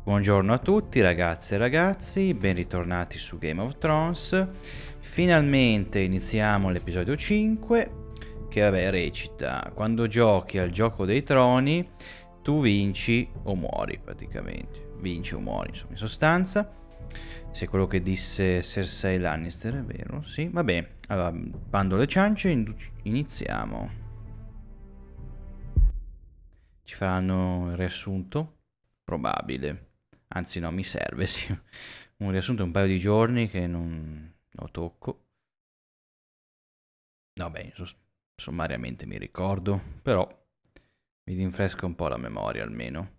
Buongiorno a tutti ragazze e ragazzi, ben ritornati su Game of Thrones. Finalmente iniziamo l'episodio 5 che recita: quando giochi al gioco dei troni tu vinci o muori, praticamente. Vinci o muori, insomma, in sostanza. Se quello che disse Cersei Lannister è vero, sì, va bene. Allora, bando le ciance, iniziamo. Ci faranno il riassunto? Probabile. Anzi no, mi serve, sì. Un riassunto un paio di giorni che non lo tocco. Vabbè, sommariamente mi ricordo, però mi rinfresca un po' la memoria almeno.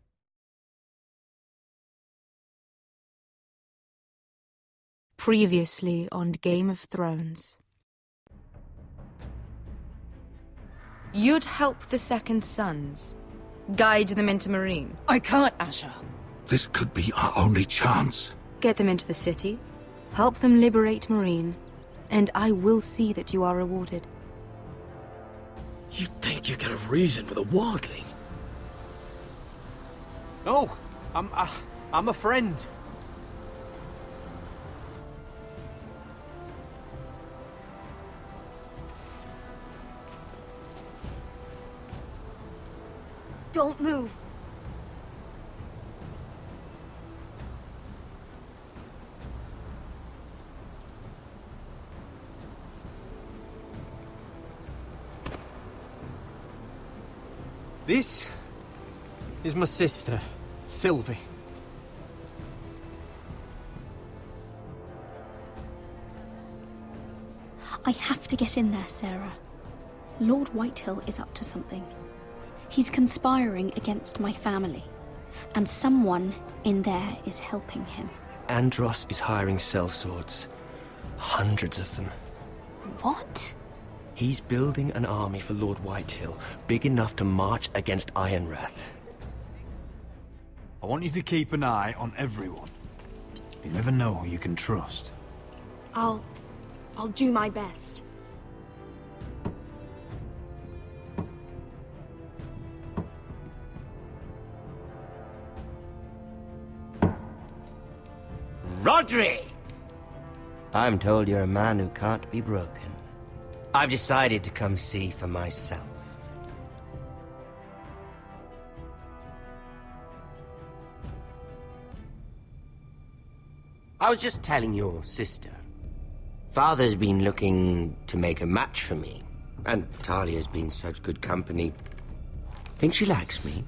Previously on Game of Thrones. You'd help the Second Sons, guide them into Marine. I can't, Asher. This could be our only chance. Get them into the city, help them liberate Marine, and I will see that you are rewarded. You think you can have reason with a wardling? No, I'm a friend. Don't move. This is my sister, Sylvie. I have to get in there, Sarah. Lord Whitehill is up to something. He's conspiring against my family, and someone in there is helping him. Andros is hiring sellswords. Hundreds of them. What? He's building an army for Lord Whitehill, big enough to march against Ironrath. I want you to keep an eye on everyone. You never know who you can trust. I'll do my best. Rodri! I'm told you're a man who can't be broken. I've decided to come see for myself. I was just telling your sister. Father's been looking to make a match for me, and Talia's been such good company. Think she likes me?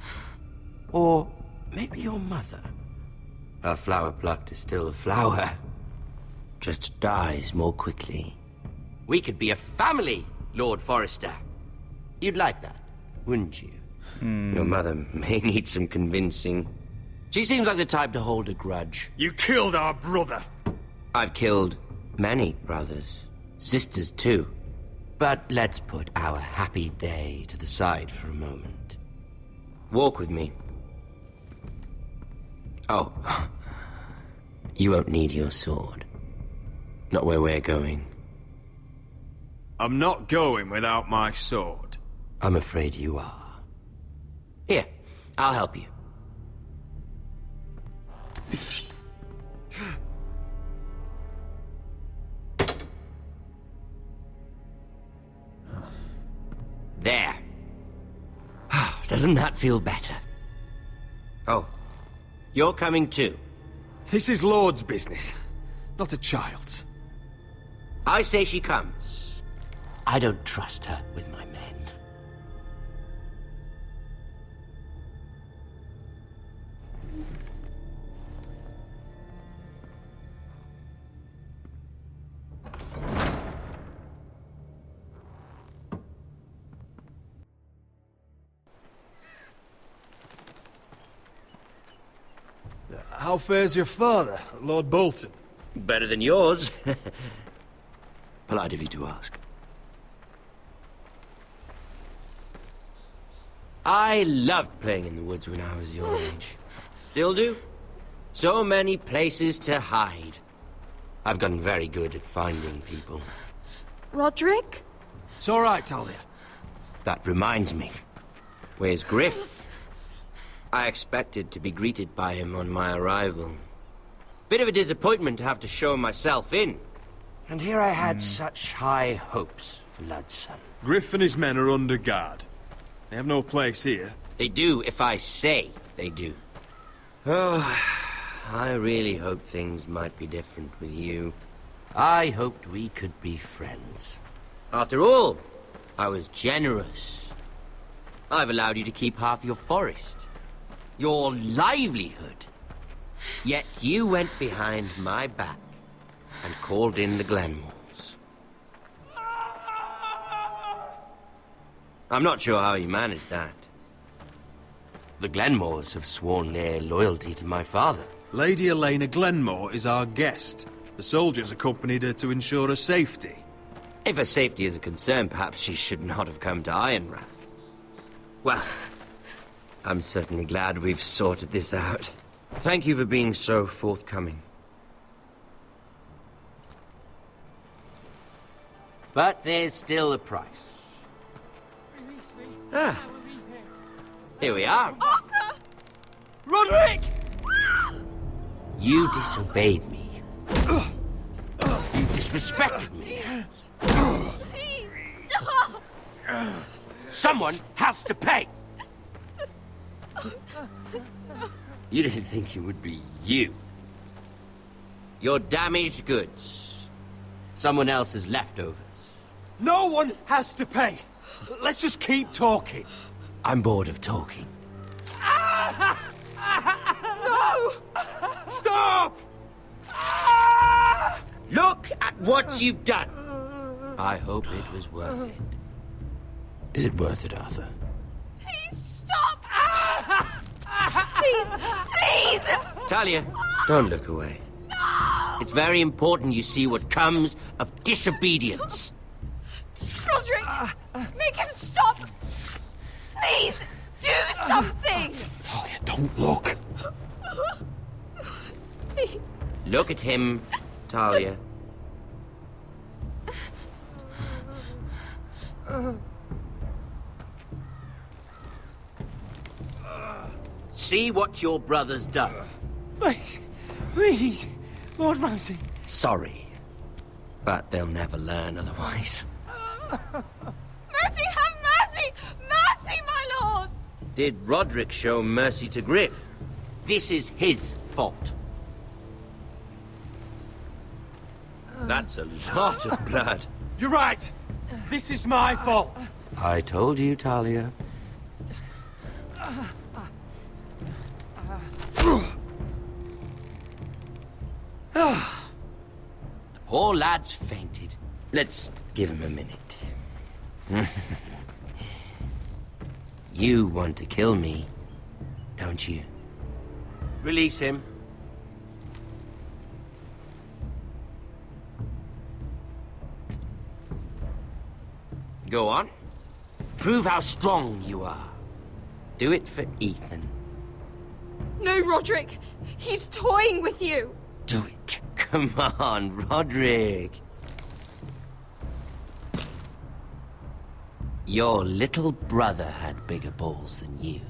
Or maybe your mother? A flower plucked is still a flower. Just dies more quickly. We could be a family, Lord Forrester. You'd like that, wouldn't you? Your mother may need some convincing. She seems like the type to hold a grudge. You killed our brother! I've killed many brothers. Sisters, too. But let's put our happy day to the side for a moment. Walk with me. Oh. You won't need your sword. Not where we're going. I'm not going without my sword. I'm afraid you are. Here, I'll help you. There. Doesn't that feel better? Oh, you're coming too. This is Lord's business, not a child's. I say she comes. I don't trust her with my men. How fares your father, Lord Bolton? Better than yours. Polite of you to ask. I loved playing in the woods when I was your age. Still do. So many places to hide. I've gotten very good at finding people. Roderick? It's all right, Talia. That reminds me. Where's Griff? I expected to be greeted by him on my arrival. Bit of a disappointment to have to show myself in. And here I had such high hopes for Lud's son. Griff and his men are under guard. They have no place here. They do if I say they do. Oh, I really hoped things might be different with you. I hoped we could be friends. After all, I was generous. I've allowed you to keep half your forest. Your livelihood. Yet you went behind my back and called in the Glenmores. I'm not sure how you managed that. The Glenmores have sworn their loyalty to my father. Lady Elena Glenmore is our guest. The soldiers accompanied her to ensure her safety. If her safety is a concern, perhaps she should not have come to Ironrath. Well, I'm certainly glad we've sorted this out. Thank you for being so forthcoming. But there's still a price. Ah, here we are. Arthur! Roderick! You disobeyed me. You disrespected me. Someone has to pay. You didn't think it would be you. Your damaged goods. Someone else's leftovers. No one has to pay. Let's just keep talking. I'm bored of talking. No! Stop! Look at what you've done. I hope it was worth it. Is it worth it, Arthur? Please stop! Please! Please! Talia, don't look away. It's very important you see what comes of disobedience. Roderick! Make him stop! Please! Do something! Talia, don't look. Please. Look at him, Talia. See what your brother's done. Please, please, Lord Ramsay. Sorry, but they'll never learn otherwise. Mercy, have mercy! Mercy, my lord! Did Roderick show mercy to Griff? This is his fault. That's a lot of blood. You're right. This is my fault. I told you, Talia. The poor lad's fainted. Let's give him a minute. You want to kill me, don't you? Release him. Go on. Prove how strong you are. Do it for Ethan. No, Roderick! He's toying with you! Do it. Come on, Roderick. Your little brother had bigger balls than you.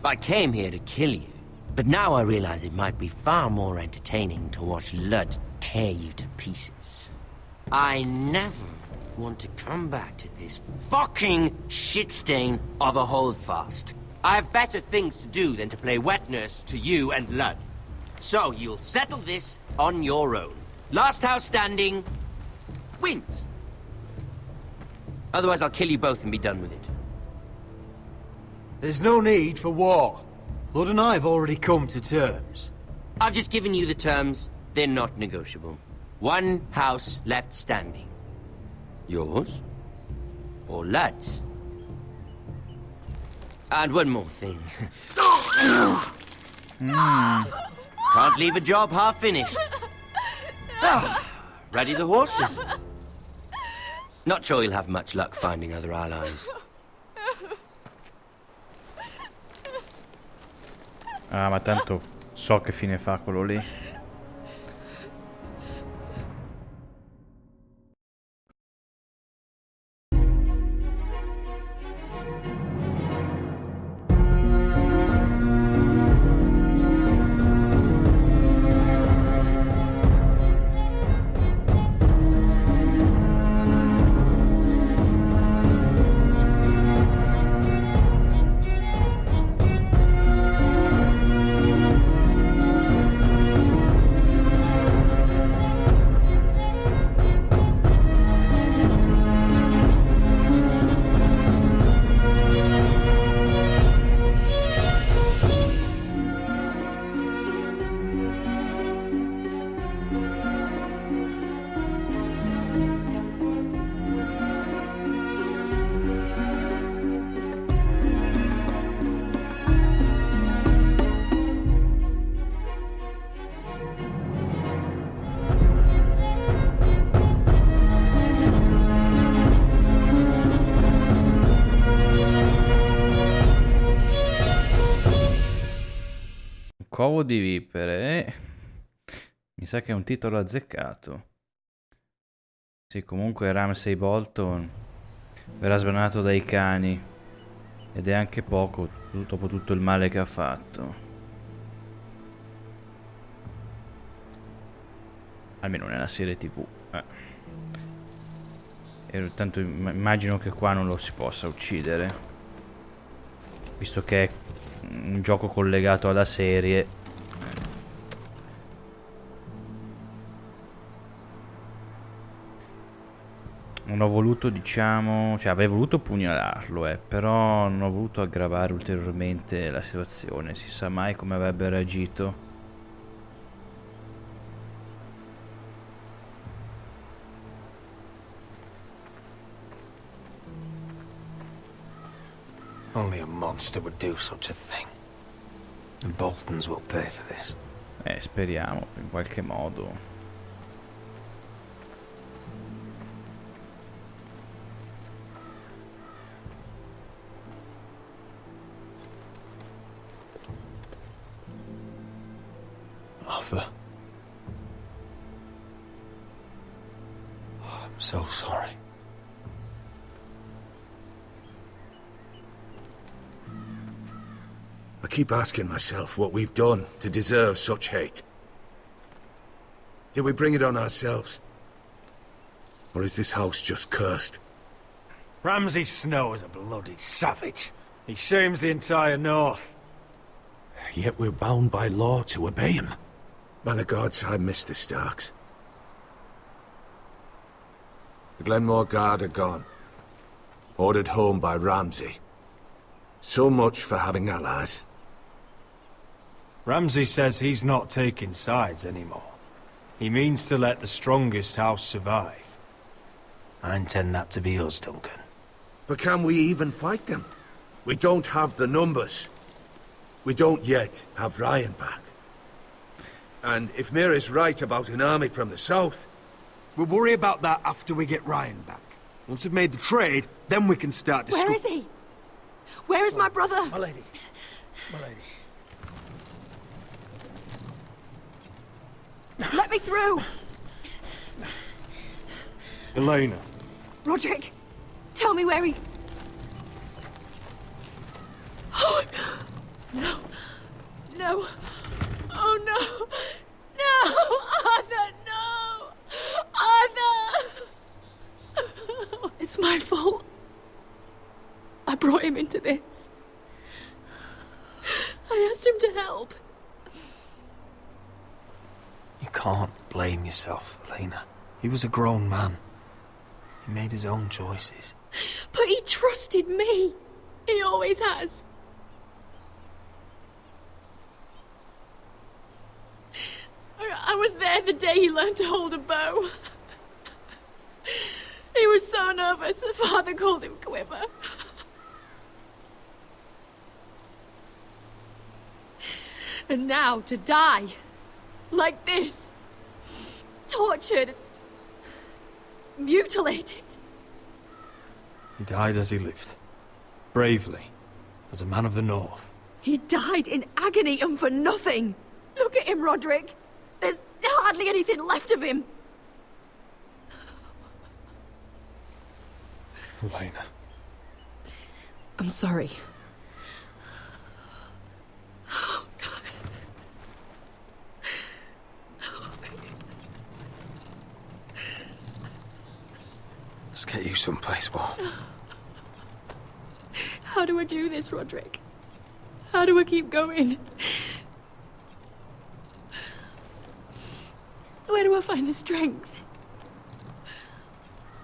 I came here to kill you, but now I realize it might be far more entertaining to watch Lud tear you to pieces. I never want to come back to this fucking shit stain of a holdfast. I have better things to do than to play wet nurse to you and Lud. So you'll settle this on your own. Last house standing wins. Otherwise I'll kill you both and be done with it. There's no need for war. Lord and I have already come to terms. I've just given you the terms. They're not negotiable. One house left standing. Yours or Lud's? And one more thing. Can't leave a job half finished. Ready the horses? Not sure you'll have much luck finding other allies. Ah, ma tanto so che fine fa quello lì. Covo di vipere. Mi sa che è un titolo azzeccato. Sì, comunque Ramsay Bolton verrà sbranato dai cani. Ed è anche poco dopo tutto il male che ha fatto. Almeno nella serie TV. E tanto immagino che qua non lo si possa uccidere, visto che è un gioco collegato alla serie. Non ho voluto, diciamo, cioè avrei voluto pugnalarlo, però non ho voluto aggravare ulteriormente la situazione. Si sa mai come avrebbe reagito. Only a monster would do such a thing. The Boltons will pay for this. Speriamo, in qualche modo. Arthur. Oh, I'm so sorry. I keep asking myself what we've done to deserve such hate. Did we bring it on ourselves? Or is this house just cursed? Ramsay Snow is a bloody savage. He shames the entire North. Yet we're bound by law to obey him. By the gods, I miss the Starks. The Glenmore Guard are gone. Ordered home by Ramsay. So much for having allies. Ramsay says he's not taking sides anymore. He means to let the strongest house survive. I intend that to be us, Duncan. But can we even fight them? We don't have the numbers. We don't yet have Ryan back. And if Mira's right about an army from the south... We'll worry about that after we get Ryan back. Once we've made the trade, then we can start Where is he? Where is my brother? My lady. My lady. Let me through! Elena. Roderick, tell me where he... Oh, no. No. Oh, no. No! Arthur, no! Arthur! It's my fault. I brought him into this. I asked him to help. You can't blame yourself, Elena. He was a grown man. He made his own choices. But he trusted me. He always has. I was there the day he learned to hold a bow. He was so nervous, the father called him Quiver. And now to die. Like this. Tortured. Mutilated. He died as he lived. Bravely. As a man of the North. He died in agony and for nothing. Look at him, Roderick. There's hardly anything left of him. Elena. I'm sorry. Oh, God. Let's get you someplace warm. How do I do this, Roderick? How do I keep going? Where do I find the strength?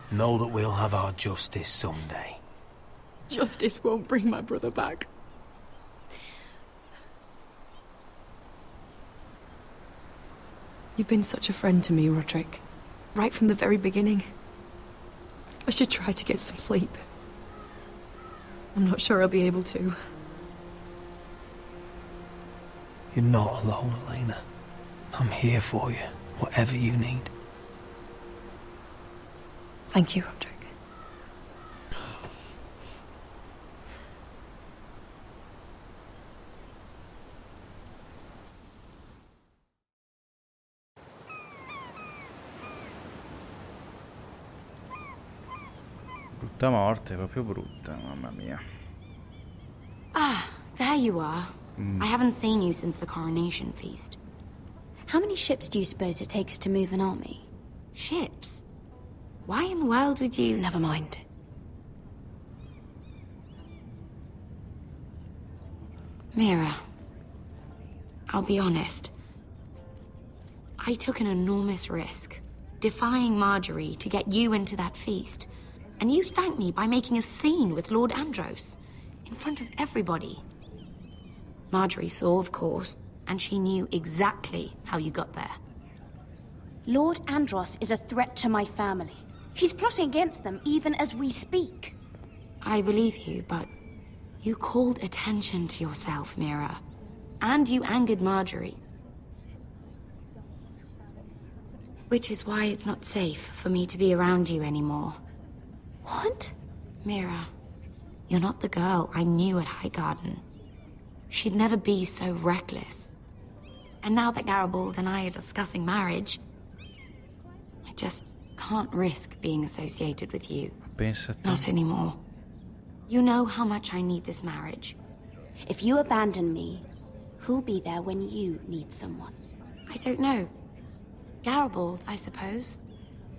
Know that we'll have our justice someday. Justice won't bring my brother back. You've been such a friend to me, Roderick. Right from the very beginning. I should try to get some sleep. I'm not sure I'll be able to. You're not alone, Elena. I'm here for you, whatever you need. Thank you, Roderick. Brutta morte, proprio brutta, mamma mia. Ah, there you are. I haven't seen you since the coronation feast. How many ships do you suppose it takes to move an army? Ships? Why in the world would you... Never mind. Mira, I'll be honest. I took an enormous risk, defying Marjorie to get you into that feast. And you thanked me by making a scene with Lord Andros, in front of everybody. Marjorie saw, of course, and she knew exactly how you got there. Lord Andros is a threat to my family. He's plotting against them even as we speak. I believe you, but you called attention to yourself, Mira. And you angered Marjorie. Which is why it's not safe for me to be around you anymore. What? Mira, you're not the girl I knew at Highgarden. She'd never be so reckless. And now that Garibald and I are discussing marriage, I just can't risk being associated with you. Not anymore. You know how much I need this marriage. If you abandon me, who'll be there when you need someone? I don't know. Garibald, I suppose.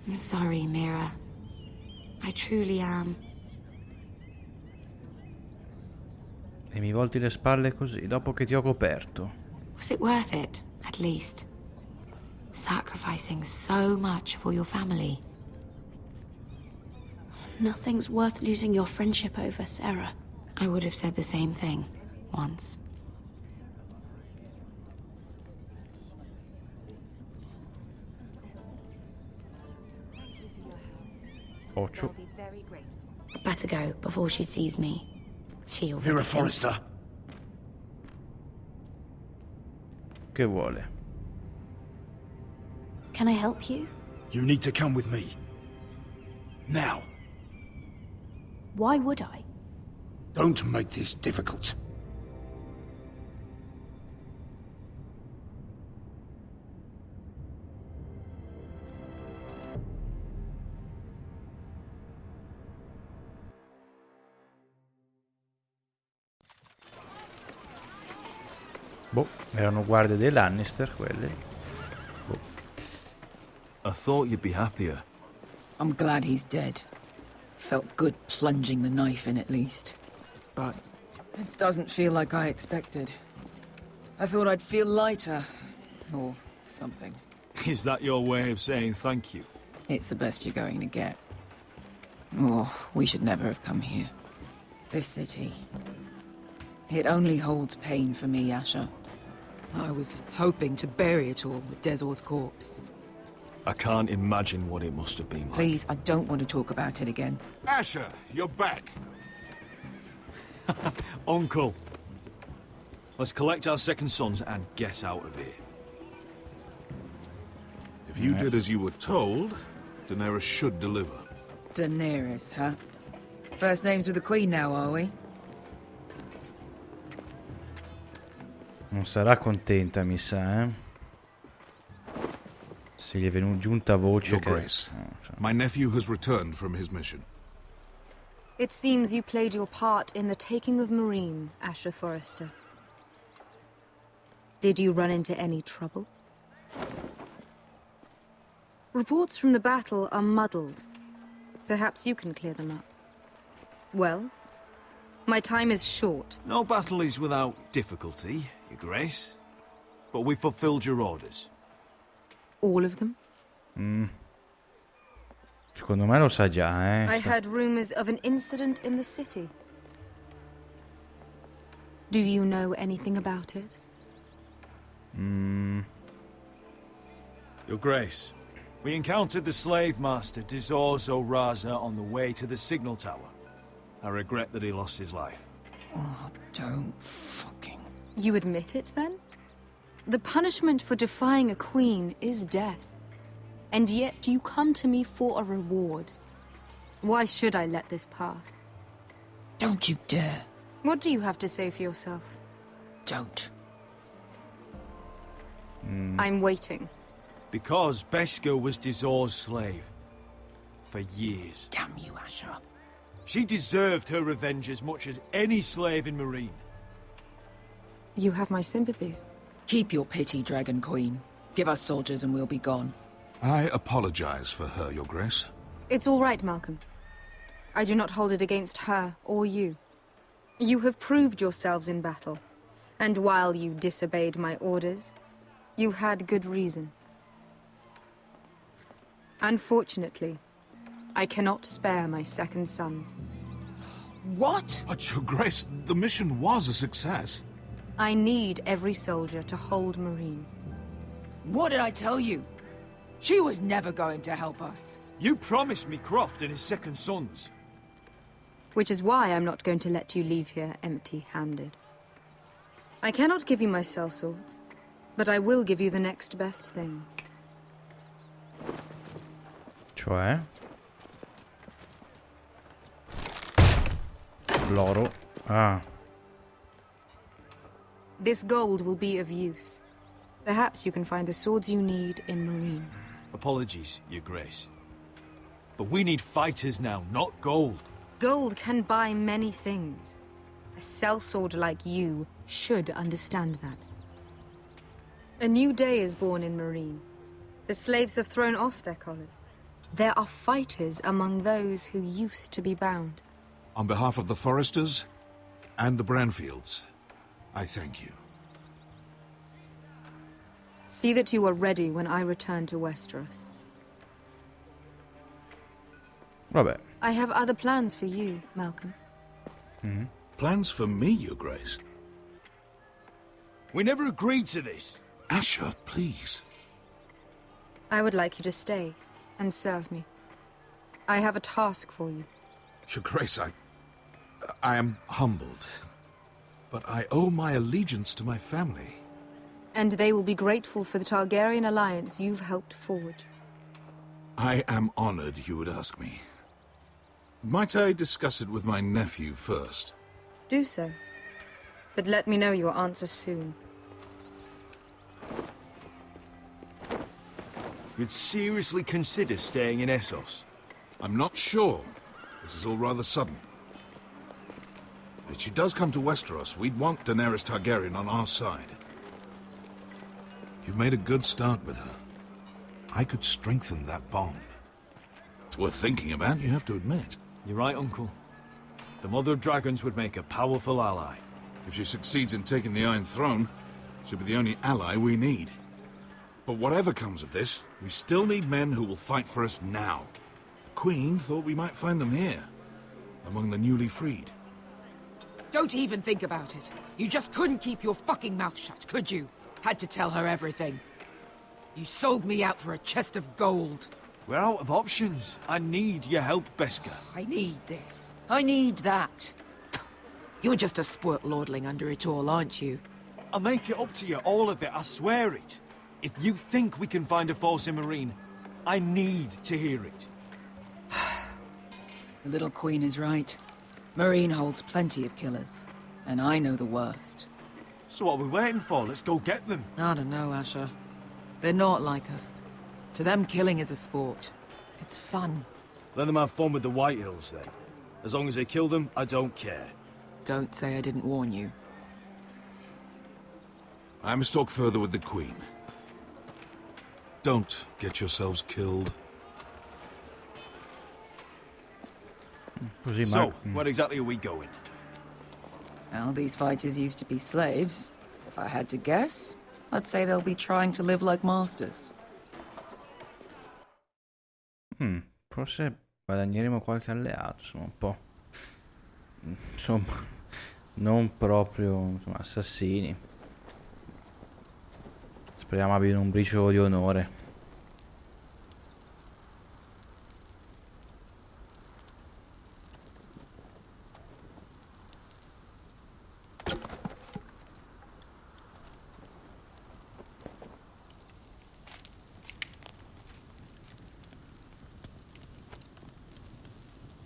I'm sorry, Mira. I truly am. E mi volti le spalle così, dopo che ti ho coperto. Was it worth it, at least? Sacrificing so much for your family. Nothing's worth losing your friendship over, Sarah. I would have said the same thing, once. Occhio. Better go before she sees me. She already Mira thinks- Forrester. Che vuole? Can I help you? You need to come with me. Now. Why would I? Don't make this difficult. Boh, erano guardie dei Lannister quelli. Boh. I thought you'd be happier. I'm glad he's dead. Felt good plunging the knife in at least. But it doesn't feel like I expected. I thought I'd feel lighter. Or something. Is that your way of saying thank you? It's the best you're going to get. Oh, we should never have come here. This city. It only holds pain for me, Asher. I was hoping to bury it all with Dezor's corpse. I can't imagine what it must have been like. Please, I don't want to talk about it again. Asher, you're back. Uncle. Let's collect our second sons and get out of here. If you did as you were told, Daenerys should deliver. Daenerys, huh? First names with the Queen now, are we? Non sarà contenta, mi sa, eh? Se gli è giunta voce Your che... Grace, my nephew has returned from his mission. It seems you played your part in the taking of Marine, Asher Forrester. Did you run into any trouble? Reports from the battle are muddled. Perhaps you can clear them up. Well, my time is short. No battle is without difficulty, Your Grace. But we fulfilled your orders. All of them? Secondo me lo sa già, eh? I heard rumors of an incident in the city. Do you know anything about it? Your Grace, we encountered the slave master Dizor Zoraza on the way to the signal tower. I regret that he lost his life. Oh, don't fucking... You admit it, then? The punishment for defying a queen is death. And yet you come to me for a reward. Why should I let this pass? Don't you dare. What do you have to say for yourself? Don't. I'm waiting. Because Beskar was Dizor's slave. For years. Damn you, Asher. She deserved her revenge as much as any slave in Marine. You have my sympathies. Keep your pity, Dragon Queen. Give us soldiers and we'll be gone. I apologize for her, Your Grace. It's all right, Malcolm. I do not hold it against her or you. You have proved yourselves in battle, and while you disobeyed my orders, you had good reason. Unfortunately, I cannot spare my second sons. What? But, Your Grace, the mission was a success. I need every soldier to hold Marine. What did I tell you? She was never going to help us. You promised me Croft and his second sons. Which is why I'm not going to let you leave here empty-handed. I cannot give you my sellswords, but I will give you the next best thing. Cioè? L'oro. Ah. This gold will be of use. Perhaps you can find the swords you need in Marine. Apologies, Your Grace. But we need fighters now, not gold. Gold can buy many things. A sellsword like you should understand that. A new day is born in Marine. The slaves have thrown off their collars. There are fighters among those who used to be bound. On behalf of the Foresters and the Branfields, I thank you. See that you are ready when I return to Westeros. Vabbè. I have other plans for you, Malcolm. Plans for me, Your Grace? We never agreed to this. Asher, please. I would like you to stay and serve me. I have a task for you. Your Grace, I am humbled. But I owe my allegiance to my family. And they will be grateful for the Targaryen alliance you've helped forge. I am honored you would ask me. Might I discuss it with my nephew first? Do so. But let me know your answer soon. You'd seriously consider staying in Essos? I'm not sure. This is all rather sudden. If she does come to Westeros, we'd want Daenerys Targaryen on our side. You've made a good start with her. I could strengthen that bond. It's worth thinking about, you have to admit. You're right, Uncle. The Mother of Dragons would make a powerful ally. If she succeeds in taking the Iron Throne, she'll be the only ally we need. But whatever comes of this, we still need men who will fight for us now. The Queen thought we might find them here, among the newly freed. Don't even think about it. You just couldn't keep your fucking mouth shut, could you? Had to tell her everything. You sold me out for a chest of gold. We're out of options. I need your help, Beskha. I need this. I need that. You're just a spoilt lordling under it all, aren't you? I'll make it up to you, all of it, I swear it. If you think we can find a force in Marine, I need to hear it. The little queen is right. Marine holds plenty of killers, and I know the worst. So what are we waiting for? Let's go get them. I don't know, Asher. They're not like us. To them, killing is a sport. It's fun. Let them have fun with the White Hills, then. As long as they kill them, I don't care. Don't say I didn't warn you. I must talk further with the Queen. Don't get yourselves killed. So, where exactly are we going? Well, these fighters used to be slaves. If I had to guess, I'd say they'll be trying to live like masters. Forse guadagneremo qualche alleato, insomma, un po'. Insomma, non proprio, insomma, assassini. Speriamo abbiano un briciolo di onore.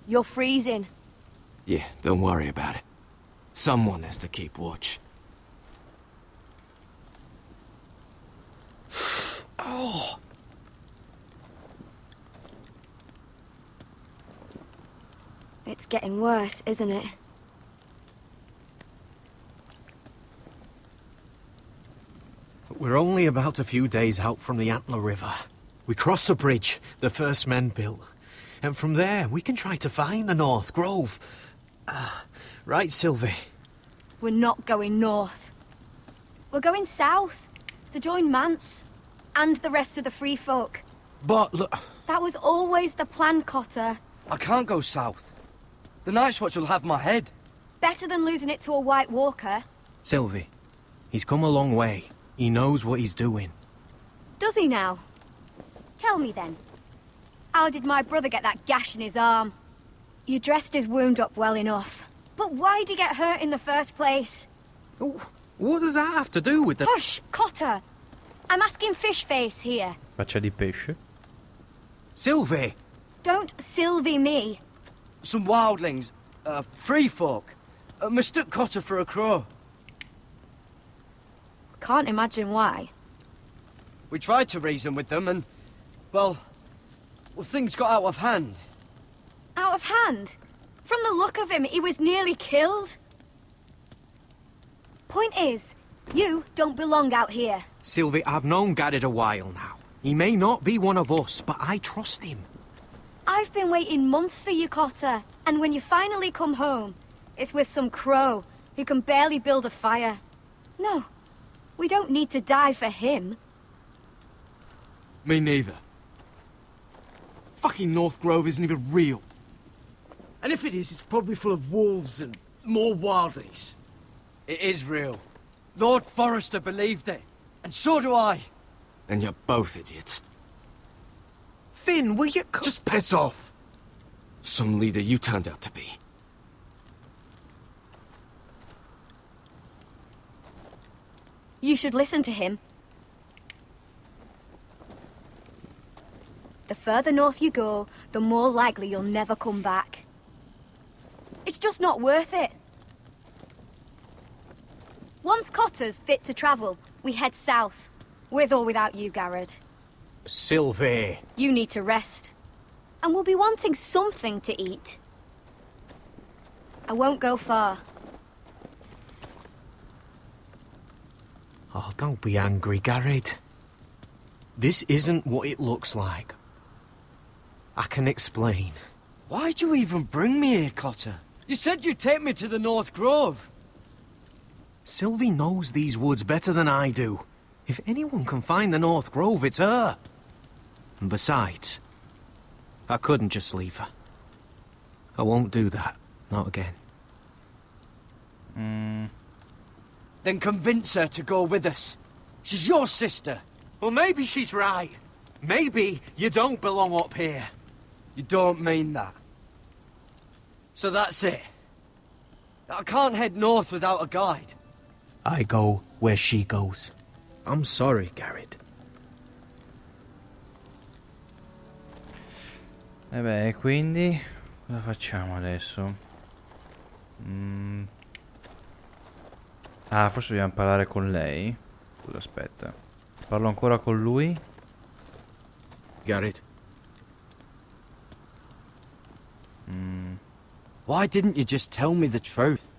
You're freezing. Yeah, don't worry about it. Someone has to keep watch. Oh. It It's getting worse, isn't it? We're only about a few days out from the Antler River. We cross the bridge the first men built. And from there, we can try to find the North Grove. Right, Sylvie? We're not going north. We're going south to join Mance and the rest of the free folk. But look... That was always the plan, Cotter. I can't go south. The Night's Watch will have my head. Better than losing it to a White Walker. Sylvie, he's come a long way. He knows what he's doing. Does he now? Tell me then. How did my brother get that gash in his arm? You dressed his wound up well enough. But why'd he get hurt in the first place? What does that have to do with the... Hush, Cotter! I'm asking Fishface here. Faccia di pesce. Sylvie! Don't Sylvie me. Some wildlings, free folk, mistook Cotter for a crow. Can't imagine why. We tried to reason with them and, well, things got out of hand. Out of hand? From the look of him, he was nearly killed. Point is, you don't belong out here. Sylvie, I've known Garrett a while now. He may not be one of us, but I trust him. I've been waiting months for you, Cotter. And when you finally come home, it's with some crow who can barely build a fire. No, we don't need to die for him. Me neither. Fucking North Grove isn't even real. And if it is, it's probably full of wolves and more wildlings. It is real. Lord Forrester believed it. And so do I. And you're both idiots. Finn, will you... Just piss off! Some leader you turned out to be. You should listen to him. The further north you go, the more likely you'll never come back. It's just not worth it. Once Cotter's fit to travel, we head south. With or without you, Garrett. Sylvie. You need to rest. And we'll be wanting something to eat. I won't go far. Oh, don't be angry, Garrett. This isn't what it looks like. I can explain. Why'd you even bring me here, Cotter? You said you'd take me to the North Grove. Sylvie knows these woods better than I do. If anyone can find the North Grove, it's her. And besides, I couldn't just leave her. I won't do that. Not again. Then convince her to go with us. She's your sister. Well, maybe she's right. Maybe you don't belong up here. You don't mean that. So that's it. I can't head north without a guide. I go where she goes. I'm sorry, Garrett. E beh, quindi cosa facciamo adesso? Ah, forse dobbiamo parlare con lei. Scusa, aspetta. Parlo ancora con lui? Garrett. Why didn't you just tell me the truth?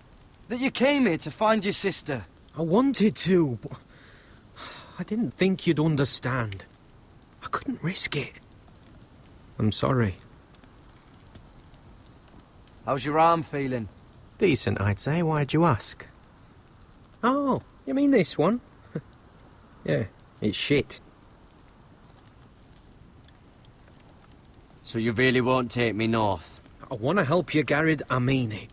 That you came here to find your sister? I wanted to, but I didn't think you'd understand. I couldn't risk it. I'm sorry. How's your arm feeling? Decent, I'd say. Why'd you ask? Oh, you mean this one? Yeah, it's shit. So you really won't take me north? I want to help you, Garrett, I mean it.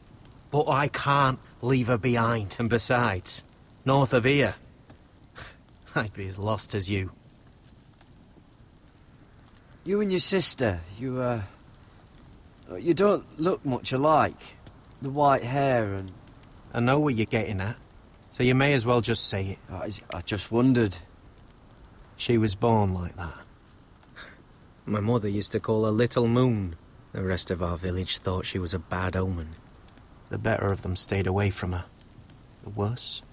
But I can't leave her behind. And besides, north of here, I'd be as lost as you. You and your sister, you don't look much alike. The white hair and... I know what you're getting at, so you may as well just say it. I just wondered. She was born like that. My mother used to call her Little Moon. The rest of our village thought she was a bad omen. The better of them stayed away from her. The worse?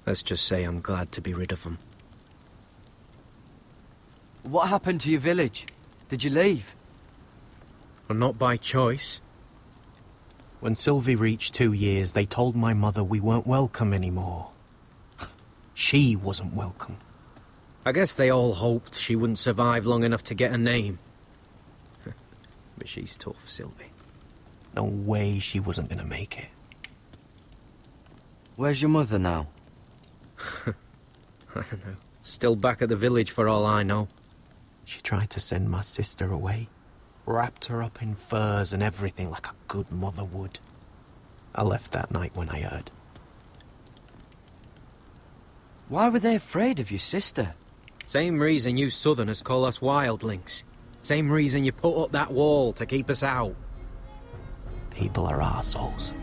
Let's just say I'm glad to be rid of them. What happened to your village? Did you leave? And not by choice. When Sylvie reached 2 years, they told my mother we weren't welcome anymore. She wasn't welcome. I guess they all hoped she wouldn't survive long enough to get a name. But she's tough, Sylvie. No way she wasn't gonna make it. Where's your mother now? I don't know. Still back at the village for all I know. She tried to send my sister away. Wrapped her up in furs and everything like a good mother would. I left that night when I heard. Why were they afraid of your sister? Same reason you Southerners call us wildlings. Same reason you put up that wall to keep us out. People are arseholes.